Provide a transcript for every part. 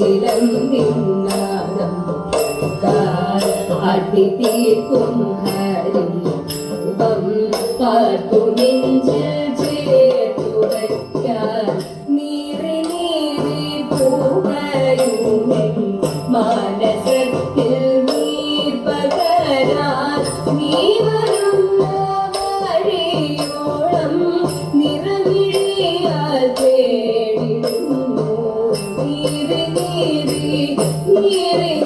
ചിലമ്പിന്നാദം ആട്ടിത്തീർക്കും ഹരി രൂപം പാർത്തു നെഞ്ചിൽ ചേർത്തു വയ്ക്കാൻ നീറി നീറി പോകയുമെൻ മാനസത്തിൽ നീർ പകരാൻ നീ വരുന്ന വഴിയോളം നിറമിഴിയാൽ തേടിടുന്നു നീറി നീറി നീറി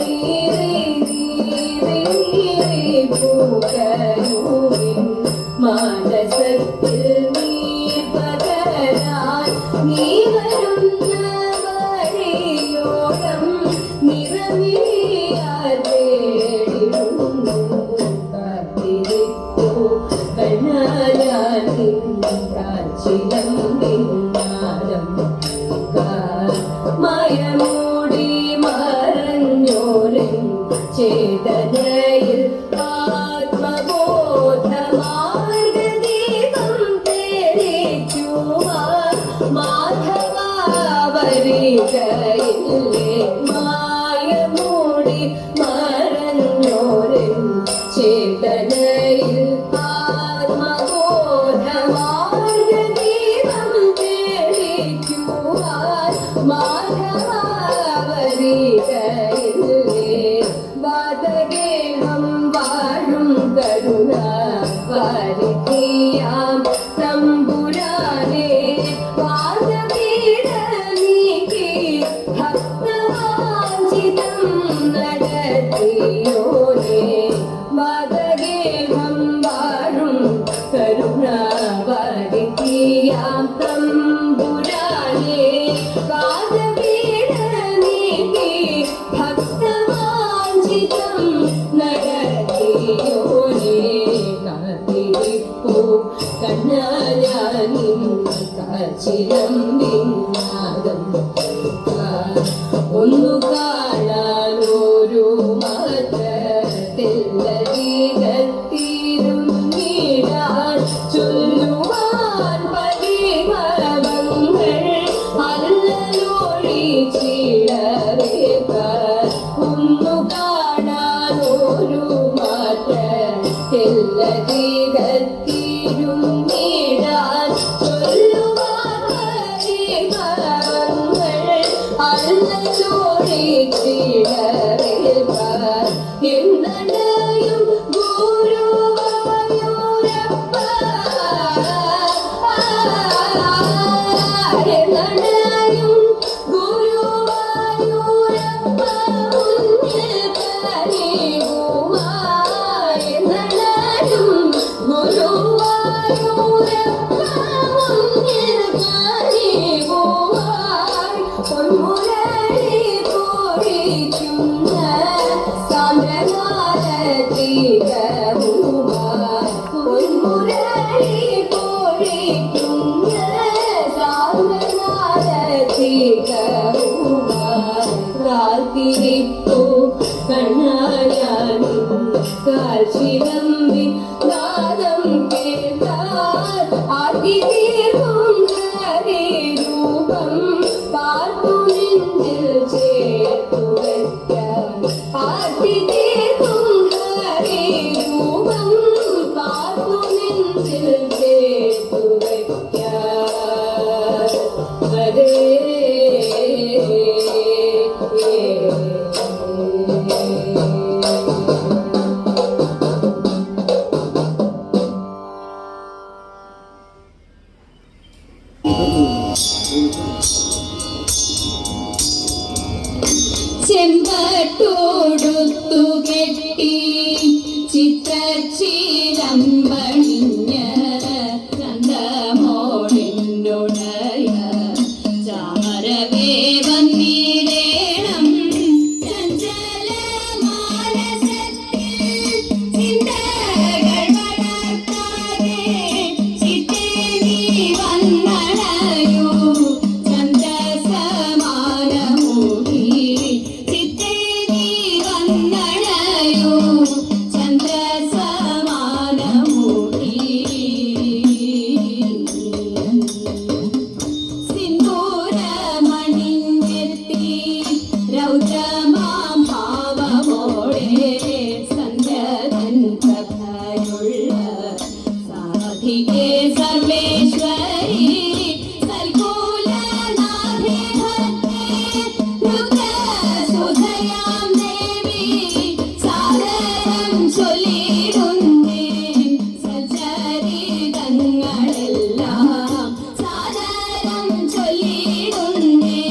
നീറി നീറി നീറി പൂക്കരുവിൻ മാനസത്തിൽ നീർ പകരാൻ നീ വരുന്ന വഴിയോളം നിറമിഴിയാൽ തേടിടുന്നു കാത്തിരിക്കൂ കണ്ണാലാൽ ചിലമ്പിന്നാദം മയമൂടി മറഞ്ഞോരൻ ചേതനയിൽ ആത്മബോധമാർഗദീപം തെളിക്കുവാൻ മാധവാവരികയില്ലേ മായമൂടി മറഞ്ഞോരൻ ചേതനയിൽ ആത്മബോധമാർഗദീപം തെളിക്കുവാൻ മാധവാവരികയില്ലേ വാതഗേഹം വാഴും കരുണ വാരിയാം തമ്പുരാനെ വാദപീഠ നീക്കി ഭക്തവാഞ്ചിതം നടത്തിയോനെ വാതഗേഹം വാഴും കരുണ വാരിയാം തമ്പുരാനെ വാദപീഠ നീക്കി ഭക്തവാഞ്ചിതം നടത്തിയോനെ കാത്തിരിപ്പൂ കണ്ണായാലും ചിലമ്പിന്നാദം ഒന്നു കാണാനൊരു മാത്രത്തിലീകത്തിരുന്നിടാൻ ചൊല്ലുവാൻ പരിഭവങ്ങൾ അല്ലൊഴിച്ചിടവേക്കാൻ ഒന്നു കാണാനൊരു മാത്രത്തിലീകത്തിരുന്നിടാൻ ചൊല്ലുവാൻ പരിഭവങ്ങൾ അല്ലൊഴിച്ചിടവേക്കാൻ എന്നടയും ഗുരുവായൂരപ്പ എന്നടയും ഗുരുവായൂരപ്പ മുന്നിൽ കനിവുമായി എന്നടയും ഗുരുവായൂരപ്പ മുന്നിൽ കനിവുമായി പൊന്മുരളി പൊഴിക്കുന്ന സാന്ദ്രകാലത്തികവുമായി പൊന്മുരളി പൊഴിക്കുന്ന സാന്ദ്രകാലത്തികവുമായി കാത്തിരിപ്പൂ കണ്ണായാലും കാൽച്ചിലമ്പിൻ നാദം കേട്ടാൽ ആട്ടിത്തീർക്കും ഹരിരൂപം പാർത്തു നെഞ്ചിൽ ചേർത്തു വയ്ക്കാൻ ആട്ടിത്തീർക്കും ഹരിരൂപം പാർത്തു നെഞ്ചിൽ ചേർത്തു വയ്ക്കാൻ ഹരേ ചെമ്പട്ടോടുത്തു കെട്ടി ചിത്രച്ചിരമ്പണിഞ്ഞ ചന്തമോളിന്നുടയ ചാമരവേ വന്നിടേണം ചഞ്ചല മാനസത്തിൽ ചിന്തകൾ വളർത്താതെ ചിത്തേ നീ വന്നണയൂ ചന്ദ്രസമാനമൂടി ചിത്തേ നീ വന്നണയൂ ചന്ദ്രസമാനമൂടി സിന്ദൂരമണിഞ്ഞെത്തി രൗദ്രമാം ഭാവമോടെ സന്ധ്യതൻ പ്രഭയുള്ള സാധികേ സർവേശ്വരി സൽകുലനാഥേ ഭക്തേ രുദ്രസുധയാം ദേവി സാദരം ചൊല്ലിടുന്നേ സൽചരിതങ്ങളെല്ലാം സാദരം ചൊല്ലിടുന്നേ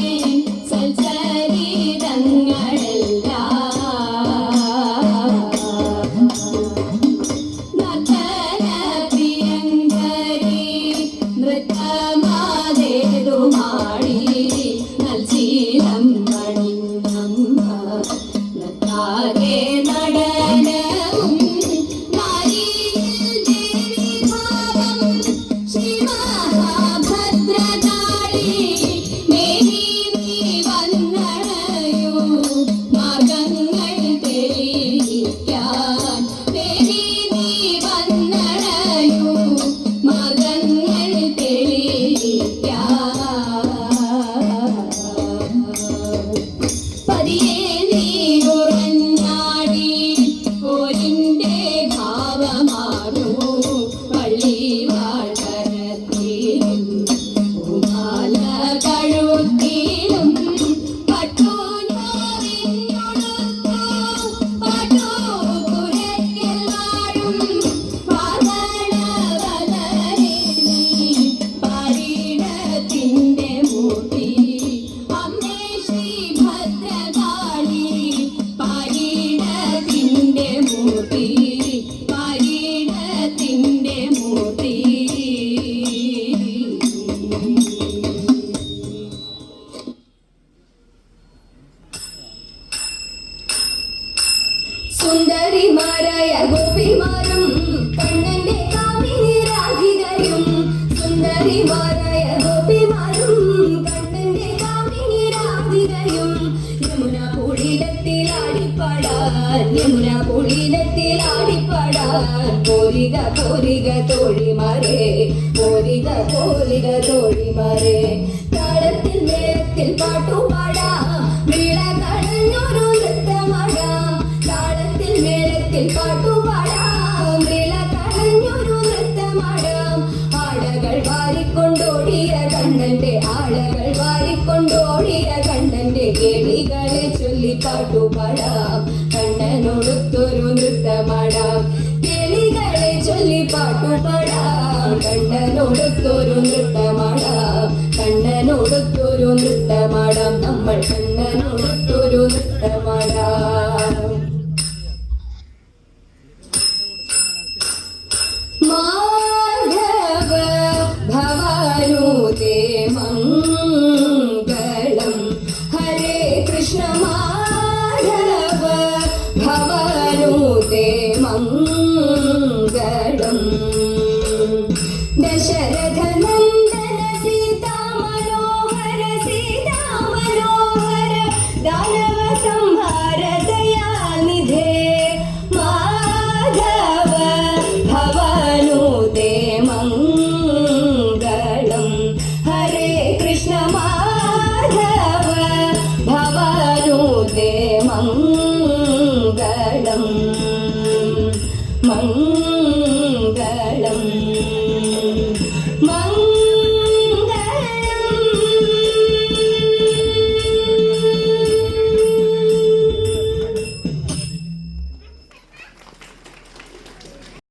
സുന്ദരിമാരായ ഗോപിമാരും കണ്ണന്റെ കാമിനിരാധികയും സുന്ദരിമാരായ ഗോപിമാരും കണ്ണന്റെ കാമിനിരാധികയും യമുന കുളിയിലെത്തിലാടിപ്പാടാൻ പോരിക പോരിക തോഴിമാരെ പോരിക പോരിക തോഴിമാരെ താളത്തിൽ മേളത്തിൽ പാട്ടുപാടാം വീണ കടഞ്ഞൊരു നൃത്തമാടാം താളത്തിൽ മേളത്തിൽ പാട്ടുപാടാം വീണ കടഞ്ഞൊരു നൃത്തമാടാം ആളകൾ വാരിക്കൊണ്ടോടിയ കണ്ണന്റെ കേളികളെ ചൊല്ലി പാട്ടുപാടാം കണ്ണനോടൊത്തൊരു നൃത്തമാടാം കേളികളെ ചൊല്ലി പാട്ടുപാടാം കണ്ണനോടൊത്തൊരു നൃത്തമാടാം കണ്ണനോടൊത്തൊരു നൃത്തമാടാം നമ്മൾ കണ്ണനോടൊത്തൊരു നൃത്തമാടാം